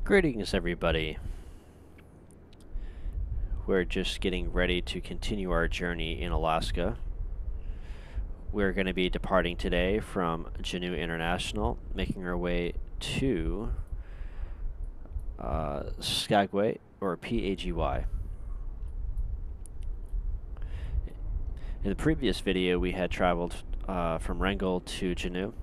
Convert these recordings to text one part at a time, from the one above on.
Greetings, everybody. We're just getting ready to continue our journey in Alaska. We're going to be departing today from Juneau International, making our way to Skagway, or PAGY. In the previous video, we had traveled from Wrangell to Juneau.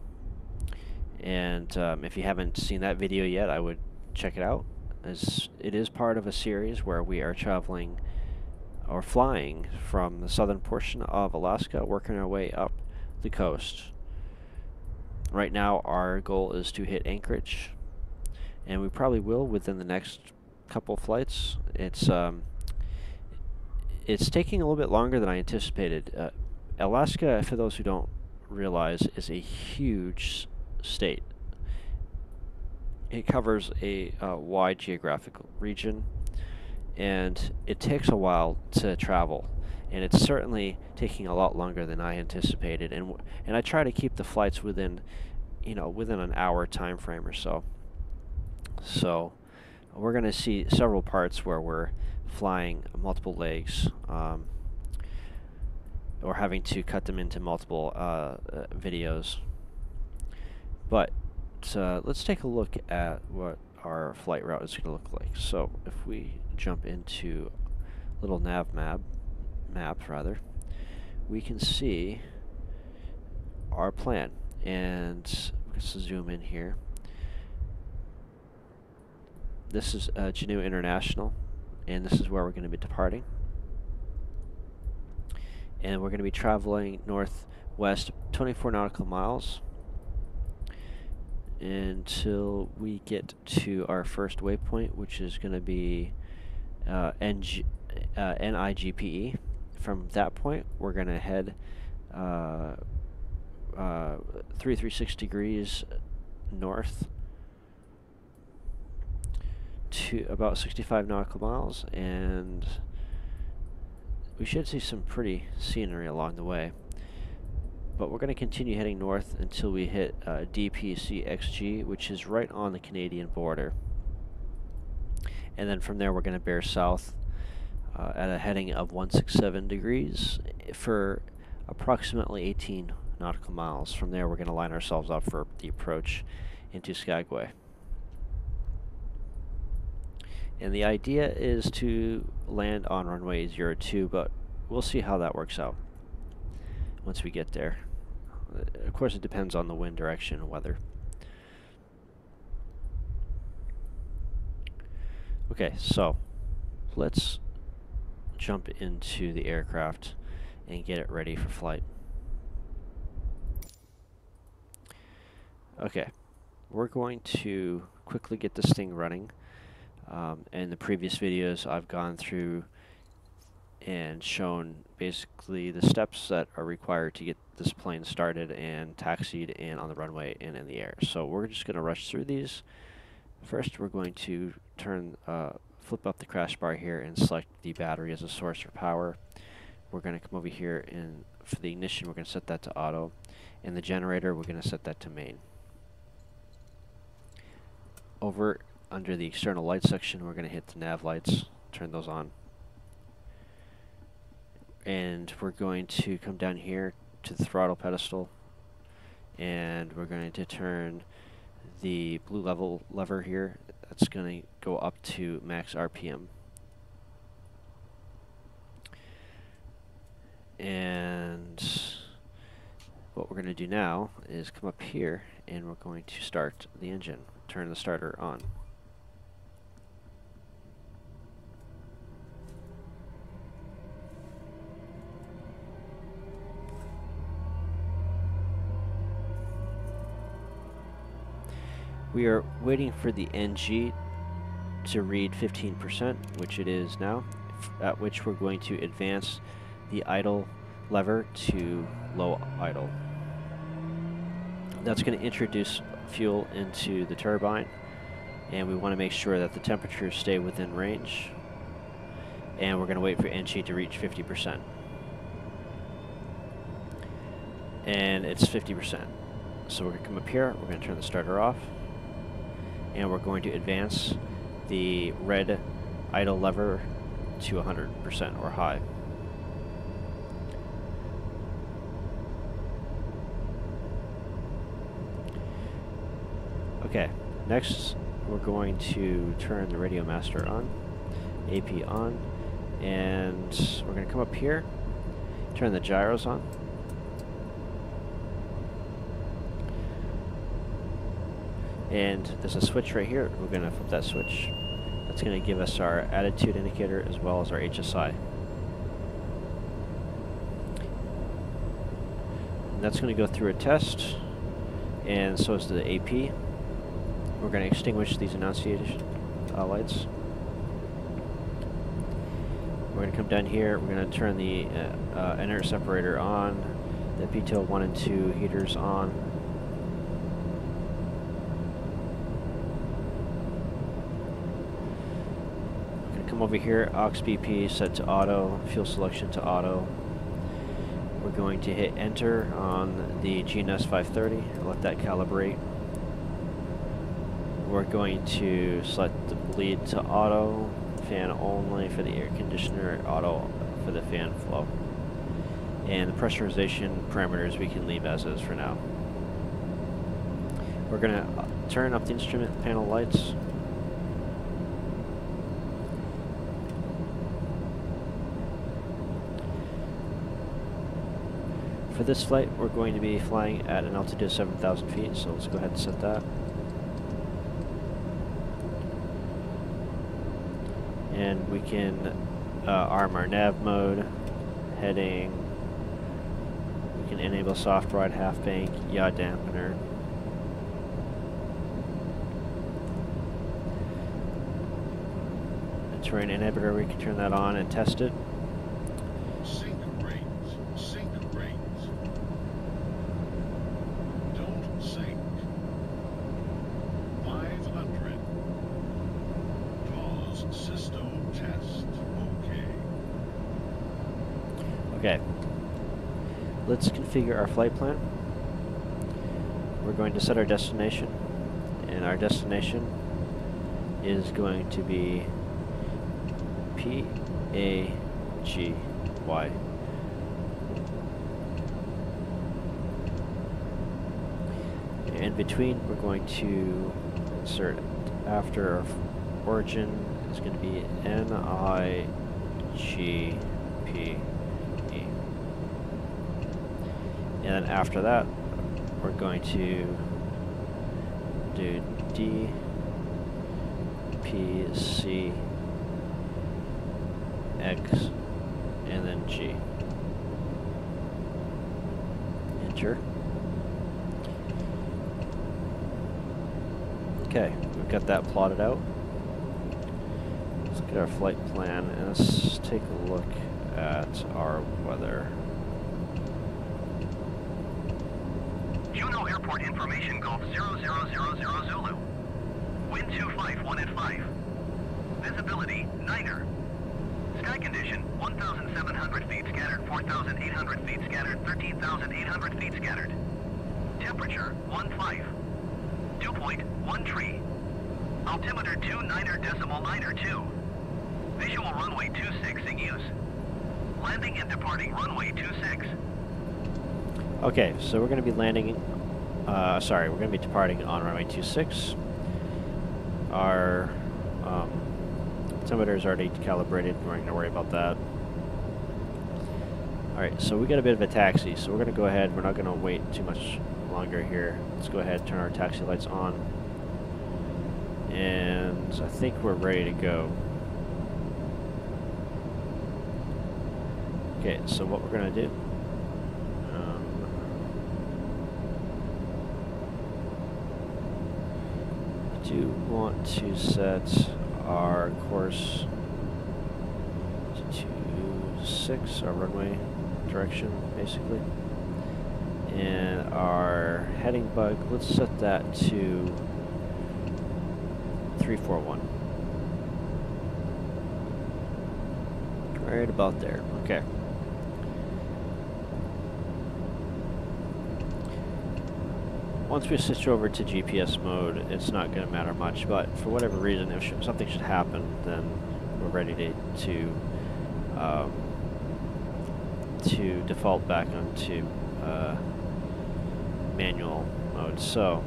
And if you haven't seen that video yet, I would check it out, as it is part of a series where we are traveling or flying from the southern portion of Alaska, working our way up the coast. Right now our goal is to hit Anchorage, and we probably will within the next couple flights. It's taking a little bit longer than I anticipated. Alaska, for those who don't realize, is a huge state. It covers a wide geographical region, and it takes a while to travel, and it's certainly taking a lot longer than I anticipated. And I try to keep the flights within an hour time frame or so. So we're going to see several parts where we're flying multiple legs, or having to cut them into multiple videos. But let's take a look at what our flight route is going to look like. So if we jump into little nav map, we can see our plan. And let's zoom in here. This is Juneau International, and this is where we're going to be departing. And we're going to be traveling northwest 24 nautical miles until we get to our first waypoint, which is going to be NIGPE. From that point, we're going to head 336 degrees north to about 65 nautical miles, and we should see some pretty scenery along the way. But we're going to continue heading north until we hit DPCXG, which is right on the Canadian border. And then from there we're going to bear south at a heading of 167 degrees for approximately 18 nautical miles. From there we're going to line ourselves up for the approach into Skagway. And the idea is to land on runway 02, but we'll see how that works out once we get there. Of course, it depends on the wind direction and weather. Okay, so let's jump into the aircraft and get it ready for flight. Okay, we're going to quickly get this thing running. In the previous videos, I've gone through and shown basically the steps that are required to get this plane started and taxied and on the runway and in the air. So we're just going to rush through these. First, we're going to flip up the crash bar here and select the battery as a source for power. We're going to come over here, and for the ignition, we're going to set that to auto, and the generator, we're going to set that to main. Over under the external light section, we're going to hit the nav lights, turn those on. And we're going to come down here to the throttle pedestal, and we're going to turn the blue lever here. That's going to go up to max RPM. And what we're going to do now is come up here, and we're going to start the engine, turn the starter on. We are waiting for the NG to read 15%, which it is now, at which we're going to advance the idle lever to low idle. That's going to introduce fuel into the turbine, and we want to make sure that the temperatures stay within range, and we're going to wait for NG to reach 50%. And it's 50%. So we're going to come up here, we're going to turn the starter off, and we're going to advance the red idle lever to 100% or high. Okay, next we're going to turn the radio master on, AP on, and we're going to come up here, turn the gyros on. And there's a switch right here. We're going to flip that switch. That's going to give us our attitude indicator as well as our HSI. And that's going to go through a test, and so is the AP. We're going to extinguish these annunciation lights. We're going to come down here. We're going to turn the inert separator on, the PTO 1 and 2 heaters on. Come over here, aux BP set to auto, fuel selection to auto. We're going to hit enter on the GNS 530 and let that calibrate. We're going to select the bleed to auto, fan only for the air conditioner, auto for the fan flow. And the pressurization parameters we can leave as is for now. We're going to turn up the instrument panel lights. For this flight, we're going to be flying at an altitude of 7,000 feet, so let's go ahead and set that. And we can arm our nav mode, heading. We can enable soft ride, half bank, yaw dampener. The terrain inhibitor, we can turn that on and test it. Okay, let's configure our flight plan. We're going to set our destination, and our destination is going to be PAGY. In between, we're going to insert after our origin is going to be NIGP. And then after that, we're going to do D, P, C, X, and then G. Enter. Okay, we've got that plotted out. Let's look at our flight plan, and let's take a look at our weather. Juneau Airport information Golf 0000 Zulu. Wind 251 at 5. Visibility, Niner. Sky condition, 1,700 feet scattered, 4,800 feet scattered, 13,800 feet scattered. Temperature, 15. Dew point, 13. Altimeter 29.92. Visual runway 26 in use. Landing and departing runway 26. Okay, so we're going to be landing, we're going to be departing on runway 26. Our altimeter is already calibrated, we're not going to worry about that. Alright, so we got a bit of a taxi, so we're going to go ahead, we're not going to wait too much longer here. Let's go ahead and turn our taxi lights on. And I think we're ready to go. Okay, so what we're going to do, do want to set our course to 26, our runway direction, basically. And our heading bug, let's set that to 341. Right about there, okay. once we switch over to GPS mode, it's not going to matter much. But for whatever reason, if something should happen, then we're ready to default back onto manual mode. So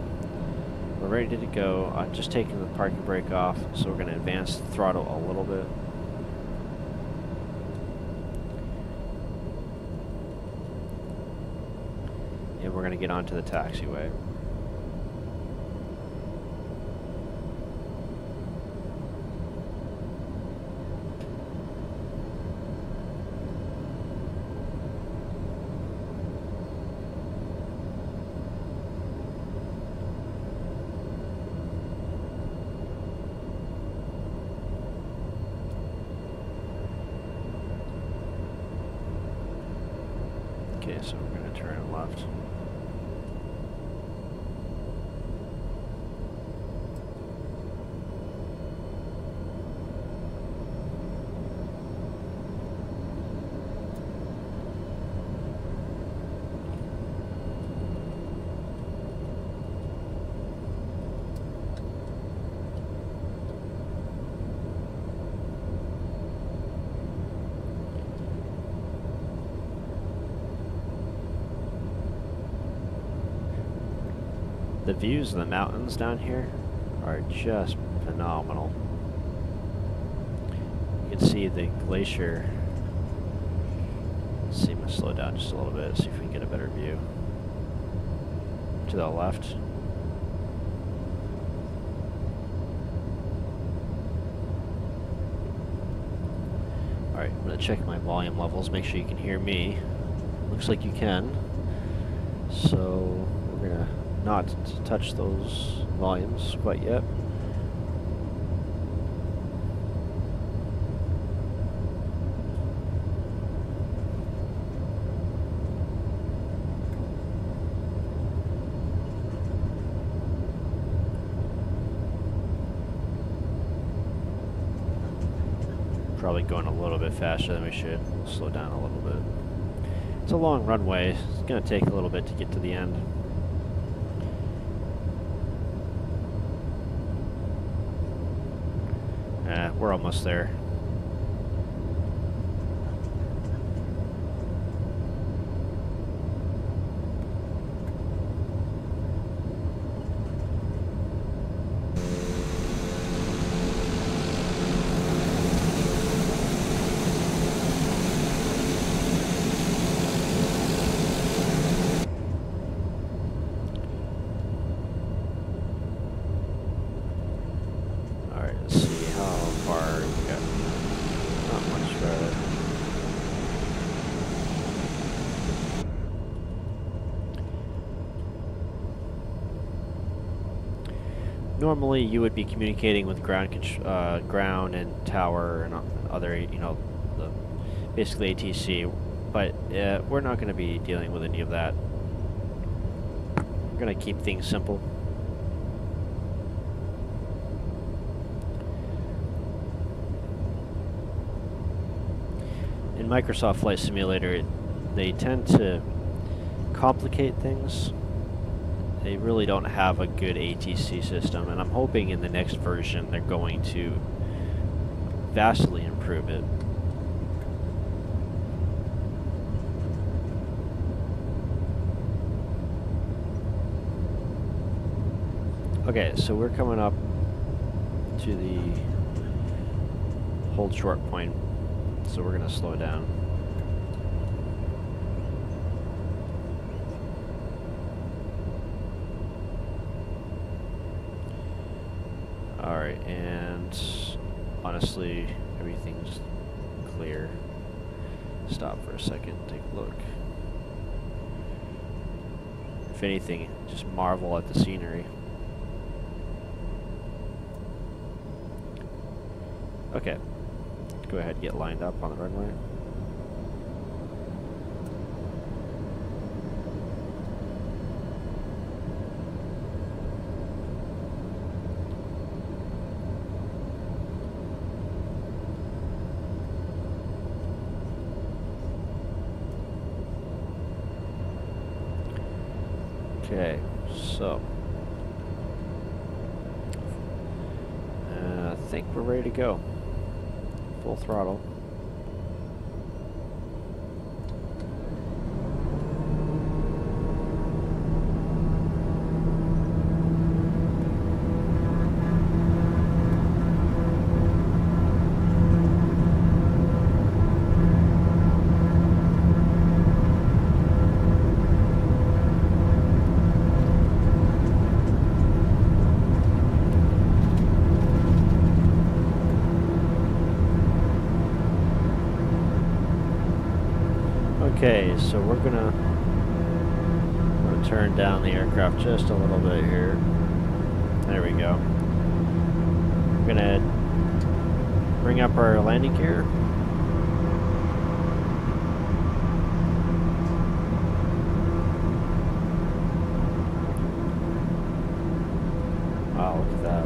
we're ready to go. I'm just taking the parking brake off, so we're going to advance the throttle a little bit. And we're going to get onto the taxiway. Okay, so we're going to turn left. The views of the mountains down here are just phenomenal. You can see the glacier. Let's see, I'm going to slow down just a little bit, see if we can get a better view. To the left. Alright, I'm going to check my volume levels, make sure you can hear me. Looks like you can. So we're going to not touch those volumes quite yet. Probably going a little bit faster than we should. We'll slow down a little bit. It's a long runway. It's going to take a little bit to get to the end. We're almost there. Normally, you would be communicating with ground and tower and other, basically ATC, but we're not going to be dealing with any of that. We're going to keep things simple. In Microsoft Flight Simulator, they tend to complicate things. They really don't have a good ATC system, and I'm hoping in the next version they're going to vastly improve it. Okay, so we're coming up to the hold short point, so we're going to slow down. Alright, and honestly, everything's clear. Stop for a second, take a look. If anything, just marvel at the scenery. Okay, go ahead and get lined up on the runway. Okay, So, I think we're ready to go. Full throttle. Okay, so we're gonna turn down the aircraft just a little bit here. There we go. We're gonna bring up our landing gear. Wow, look at that.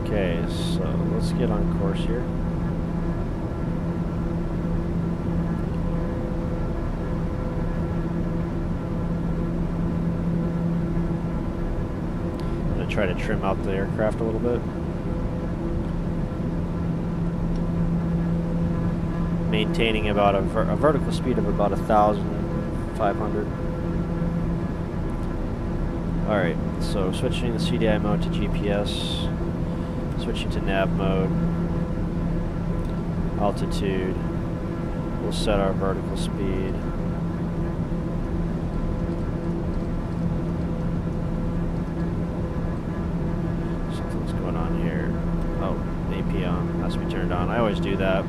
Okay, so let's get on course here. I'm going to try to trim out the aircraft a little bit. Maintaining about a vertical speed of about 1,500. Alright, so switching the CDI mode to GPS. Switching to nav mode, altitude, we'll set our vertical speed. Something's going on here. Oh, AP on, has to be turned on. I always do that.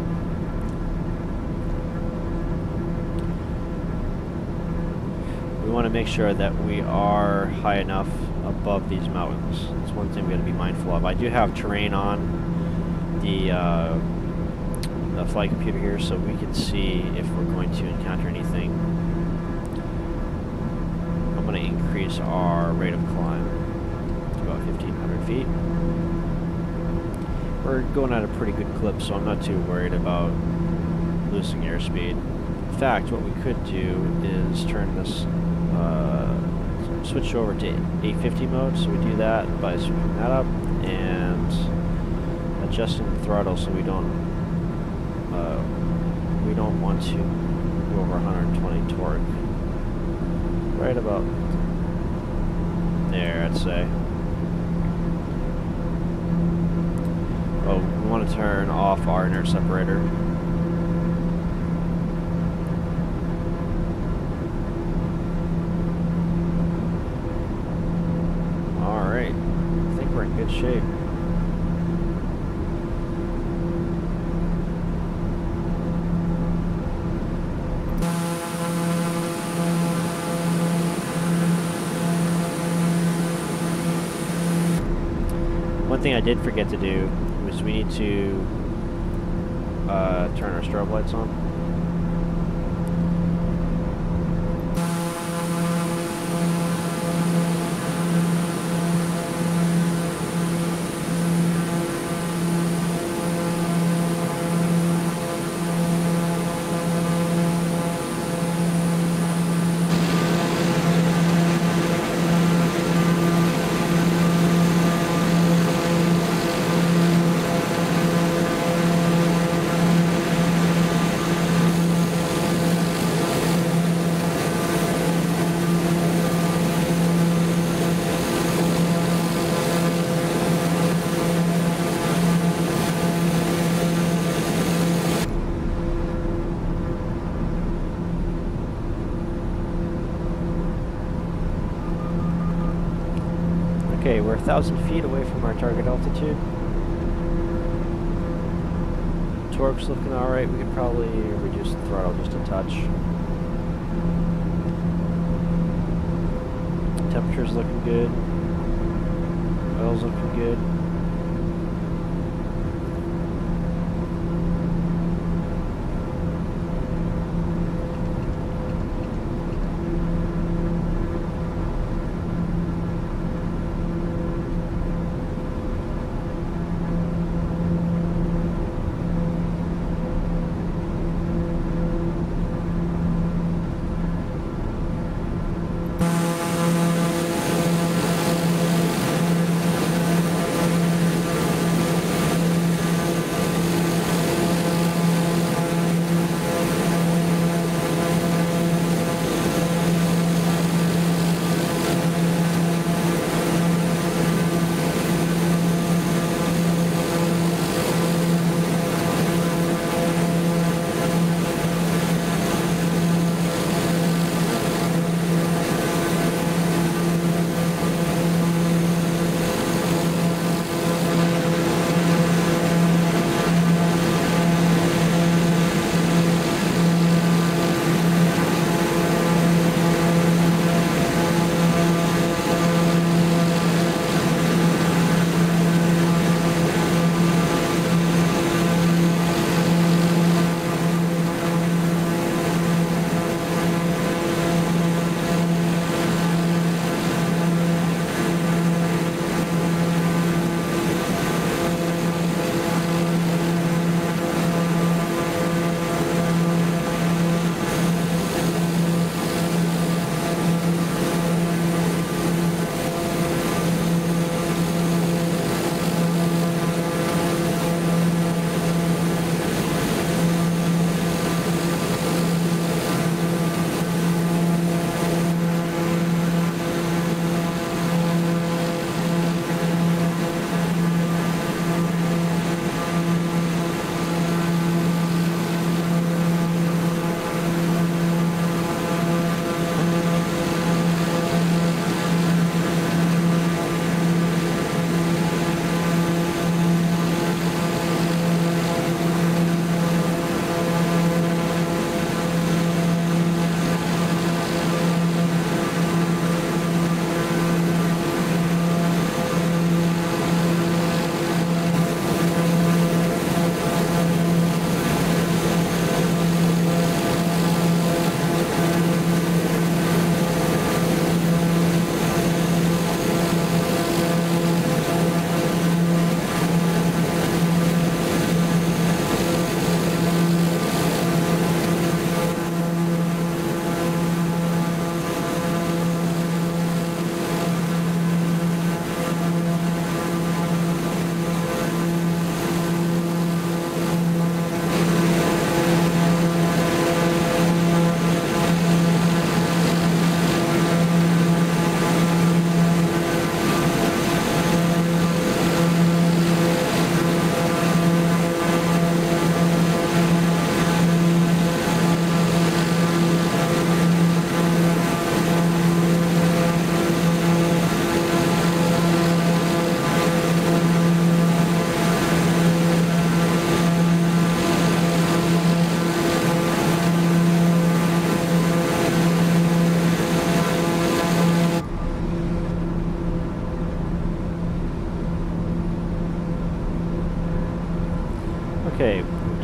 We want to make sure that we are high enough above these mountains. That's one thing we got to be mindful of. I do have terrain on the flight computer here, so we can see if we're going to encounter anything. I'm going to increase our rate of climb to about 1,500 feet. We're going at a pretty good clip, so I'm not too worried about losing airspeed. In fact, what we could do is turn this switch over to 850 mode, so we do that by switching that up and adjusting the throttle so we don't want to go over 120 torque. Right about there, I'd say. Oh, we want to turn off our inner separator. Good shape. One thing I did forget to do was we need to turn our strobe lights on. Okay, we're 1,000 feet away from our target altitude. Torque's looking alright. We could probably reduce the throttle just a touch. Temperature's looking good. Oil's looking good.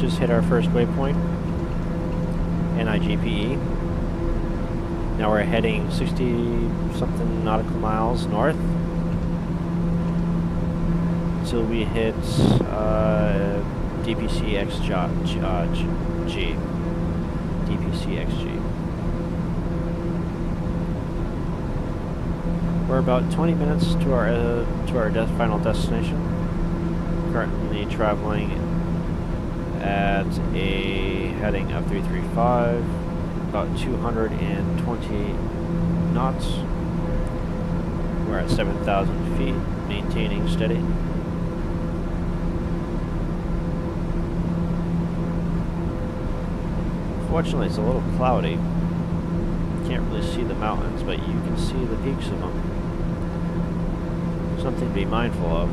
just hit our first waypoint, NIGPE. Now we're heading 60-something nautical miles north until we hit DPCXG. DPCXG. We're about 20 minutes to our final destination. Currently traveling at a heading of 335, about 220 knots. We're at 7,000 feet, maintaining steady. Fortunately, it's a little cloudy. Can't really see the mountains, but you can see the peaks of them. Something to be mindful of.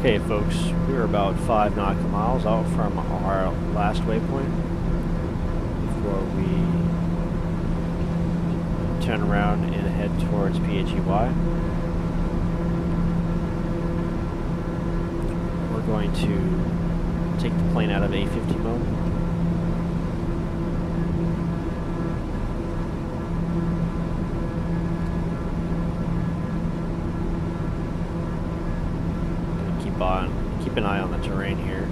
Okay, folks, we are about 5 nautical miles out from our last waypoint before we turn around and head towards PAGY. We're going to take the plane out of A50 mode. Keep an eye on the terrain here.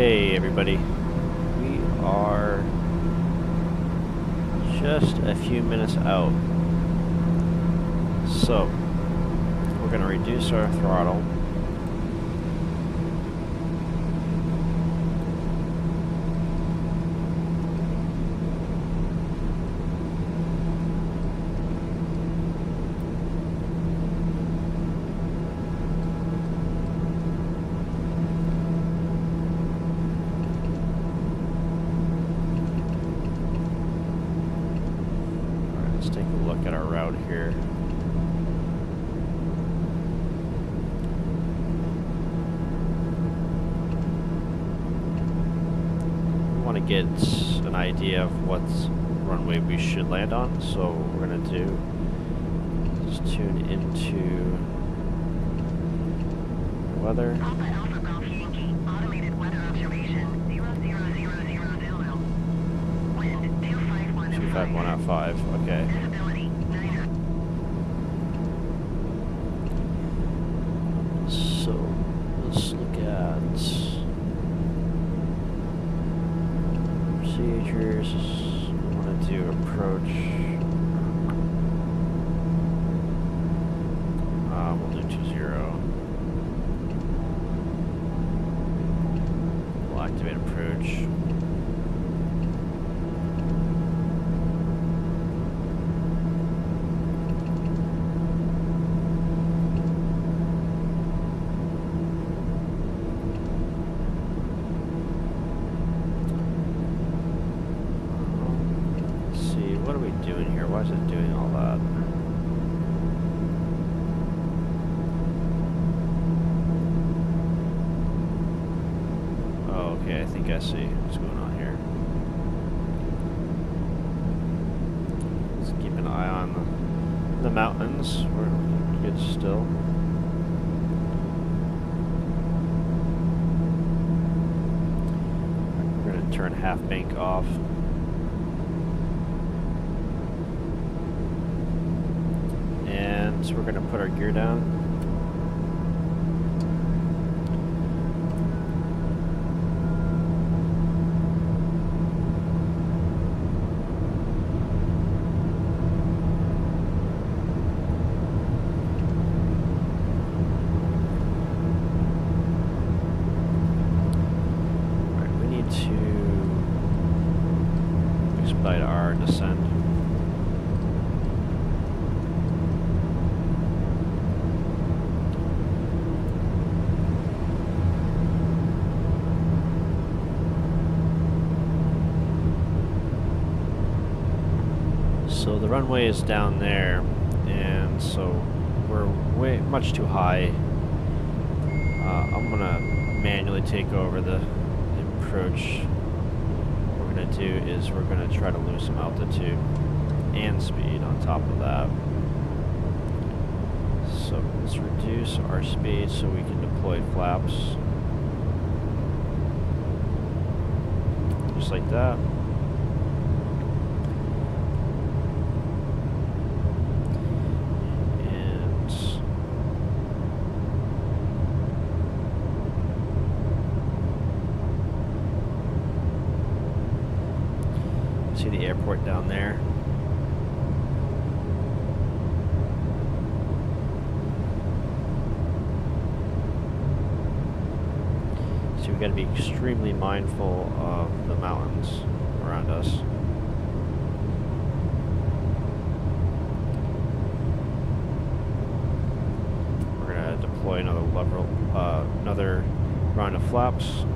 Okay, everybody. We are just a few minutes out. So, we're going to reduce our throttle. Get an idea of what runway we should land on, so what we're going to do is tune into weather. Papa Alpha Golf Yankee, automated weather observation, 00000 Zulu. Wind 251 at 251 at 5, okay. Visibility 9. So let's look at procedures. We want to do approach. We'll do 20. We'll activate approach. Why is it doing all that? Oh, okay, I think I see what's going on here. Let's keep an eye on the mountains. We're good still. We're going to turn half bank off. So we're going to put our gear down. All right, we need to expedite our descent. So the runway is down there, and so we're much too high. I'm gonna manually take over the approach. What we're gonna do is we're gonna try to lose some altitude and speed on top of that. So let's reduce our speed so we can deploy flaps. Just like that. See the airport down there. So we've got to be extremely mindful of the mountains around us. We're going to deploy another round of flaps.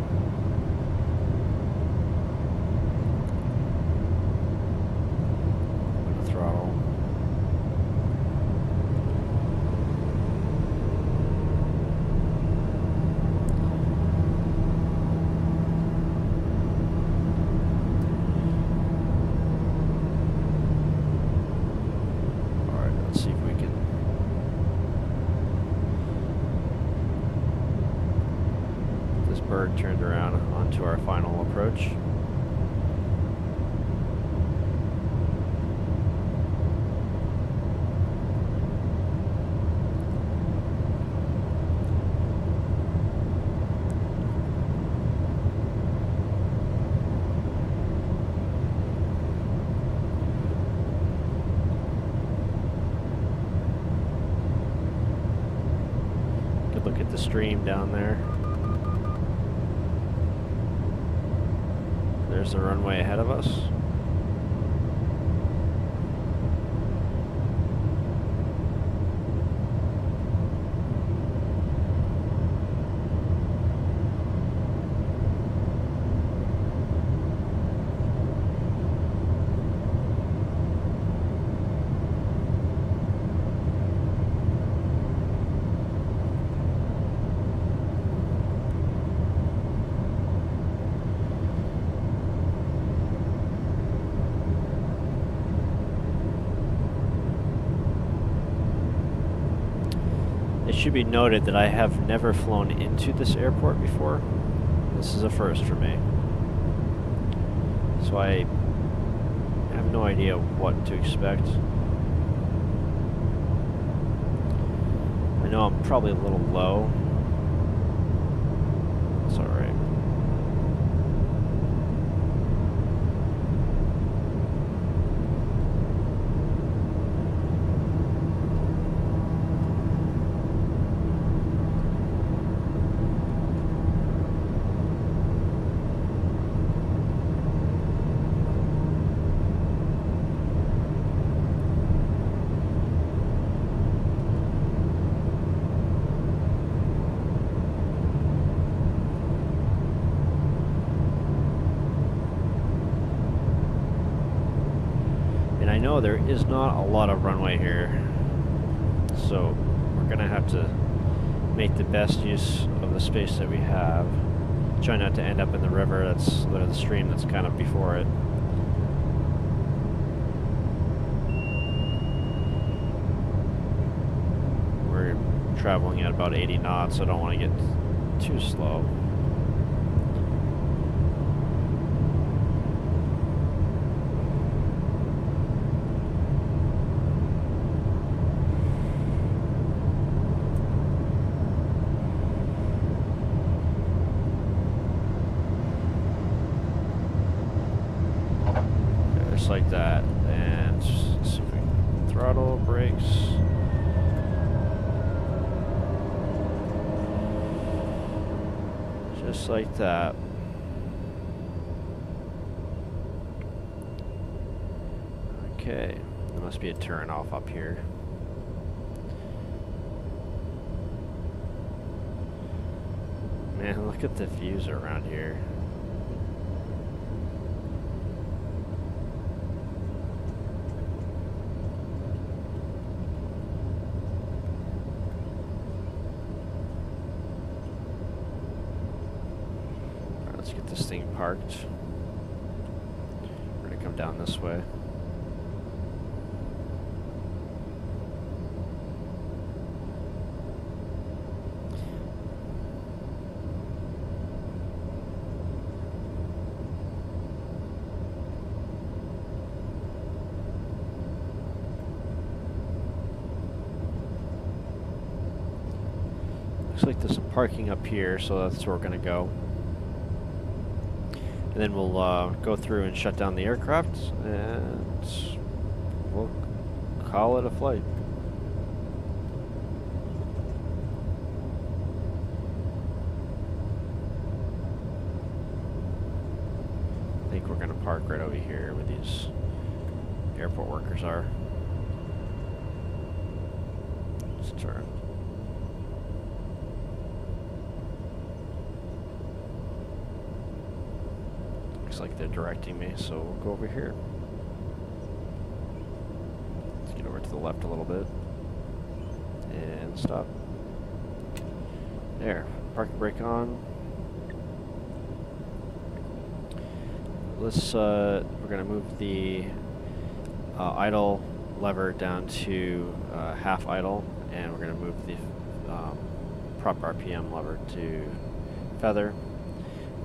Turned around onto our final approach. look at the stream down there. There's the runway ahead of us. It should be noted that I have never flown into this airport before. This is a first for me. So I have no idea what to expect. I know I'm probably a little low. It's alright. I know there is not a lot of runway here, so we're gonna have to make the best use of the space that we have. Try not to end up in the river that's, or the stream that's kind of before it. We're traveling at about 80 knots, so I don't want to get too slow. Like that, and let's see if we can throttle, brakes. Just like that. Okay, there must be a turn off up here. Man, look at the views around here. This thing parked. We're gonna come down this way. Looks like there's some parking up here, so that's where we're gonna go. And then we'll go through and shut down the aircraft, and we'll call it a flight. I think we're going to park right over here where these airport workers are. Let's turn. Looks like they're directing me, so we'll go over here. Let's get over to the left a little bit. And stop. There. Parking brake on. Let's, we're gonna move the idle lever down to half idle, and we're gonna move the prop RPM lever to feather.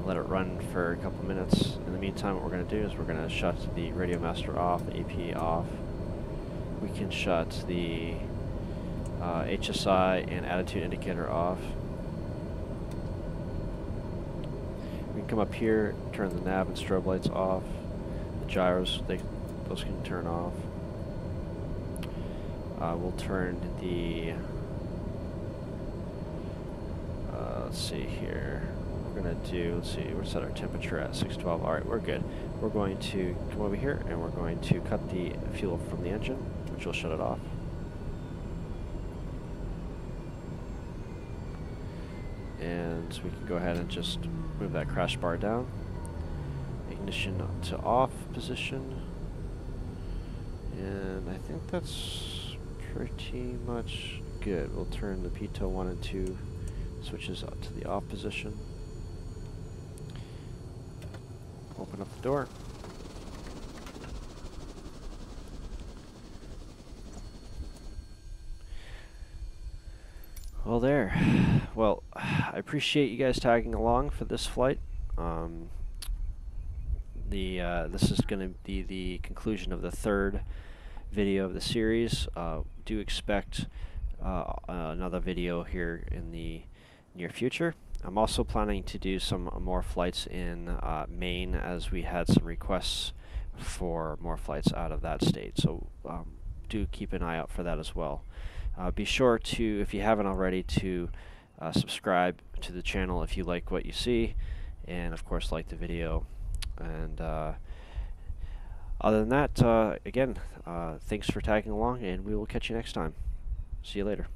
Let it run for a couple minutes. In the meantime, what we're going to do is we're going to shut the radio master off, the AP off. We can shut the HSI and attitude indicator off. We can come up here, turn the nav and strobe lights off. The gyros, those can turn off. We'll turn the let's see here. We're gonna do, let's see, we're set our temperature at 612. Alright, we're good. We're going to come over here and we're going to cut the fuel from the engine, which will shut it off. And we can go ahead and just move that crash bar down. Ignition to off position. And I think that's pretty much good. We'll turn the pitot 1 and 2 switches up to the off position. Open up the door. Well, there. Well, I appreciate you guys tagging along for this flight. This is going to be the conclusion of the third video of the series. Do expect another video here in the near future. I'm also planning to do some more flights in Maine, as we had some requests for more flights out of that state. So do keep an eye out for that as well. Be sure to, if you haven't already, to subscribe to the channel if you like what you see, and of course like the video. And other than that, again, thanks for tagging along, and we will catch you next time. See you later.